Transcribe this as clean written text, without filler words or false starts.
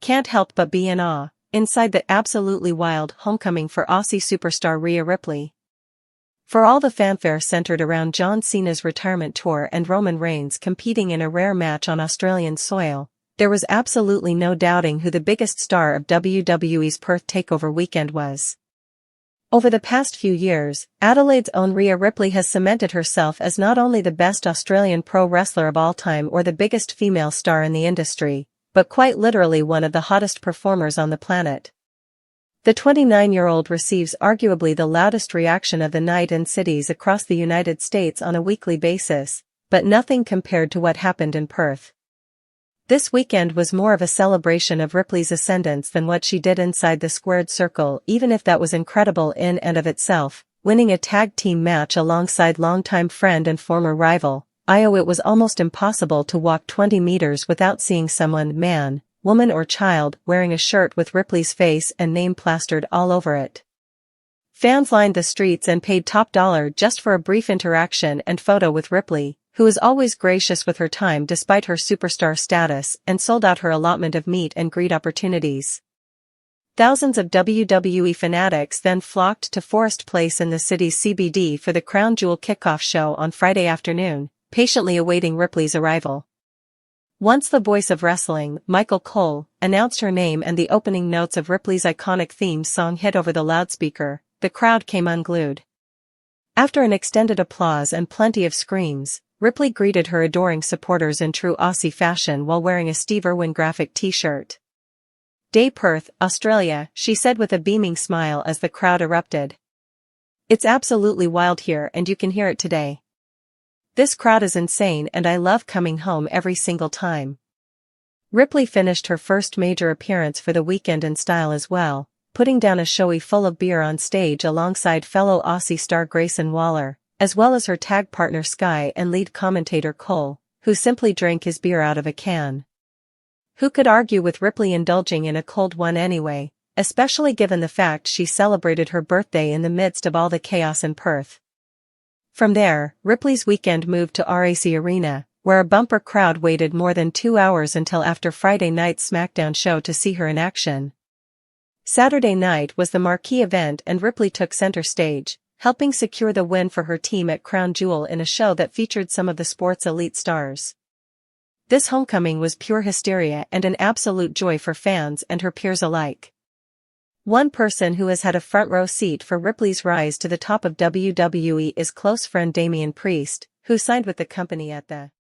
can't help but be in awe, inside the absolutely wild homecoming for Aussie superstar Rhea Ripley. For all the fanfare centered around John Cena's retirement tour and Roman Reigns competing in a rare match on Australian soil, there was absolutely no doubting who the biggest star of WWE's Perth takeover weekend was. Over the past few years, Adelaide's own Rhea Ripley has cemented herself as not only the best Australian pro wrestler of all time or the biggest female star in the industry, but quite literally one of the hottest performers on the planet. The 29-year-old receives arguably the loudest reaction of the night in cities across the United States on a weekly basis, but nothing compared to what happened in Perth. This weekend was more of a celebration of Ripley's ascendance than what she did inside the squared circle, even if that was incredible in and of itself. Winning a tag team match alongside longtime friend and former rival, Iyo It was almost impossible to walk 20 meters without seeing someone, man, woman or child, wearing a shirt with Ripley's face and name plastered all over it. Fans lined the streets and paid top dollar just for a brief interaction and photo with Ripley, who is always gracious with her time despite her superstar status, and sold out her allotment of meet and greet opportunities. Thousands of WWE fanatics then flocked to Forest Place in the city's CBD for the Crown Jewel kickoff show on Friday afternoon, patiently awaiting Ripley's arrival. Once the voice of wrestling, Michael Cole, announced her name and the opening notes of Ripley's iconic theme song hit over the loudspeaker, the crowd came unglued. After an extended applause and plenty of screams, Ripley greeted her adoring supporters in true Aussie fashion while wearing a Steve Irwin graphic t-shirt. "Day Perth, Australia," she said with a beaming smile as the crowd erupted. "It's absolutely wild here and you can hear it today. This crowd is insane and I love coming home every single time." Ripley finished her first major appearance for the weekend in style as well, putting down a showy full of beer on stage alongside fellow Aussie star Grayson Waller, as well as her tag partner Sky and lead commentator Cole, who simply drank his beer out of a can. Who could argue with Ripley indulging in a cold one anyway, especially given the fact she celebrated her birthday in the midst of all the chaos in Perth. From there, Ripley's weekend moved to RAC Arena, where a bumper crowd waited more than 2 hours until after Friday night's SmackDown show to see her in action. Saturday night was the marquee event and Ripley took center stage, helping secure the win for her team at Crown Jewel in a show that featured some of the sport's elite stars. This homecoming was pure hysteria and an absolute joy for fans and her peers alike. One person who has had a front row seat for Ripley's rise to the top of WWE is close friend Damian Priest, who signed with the company at the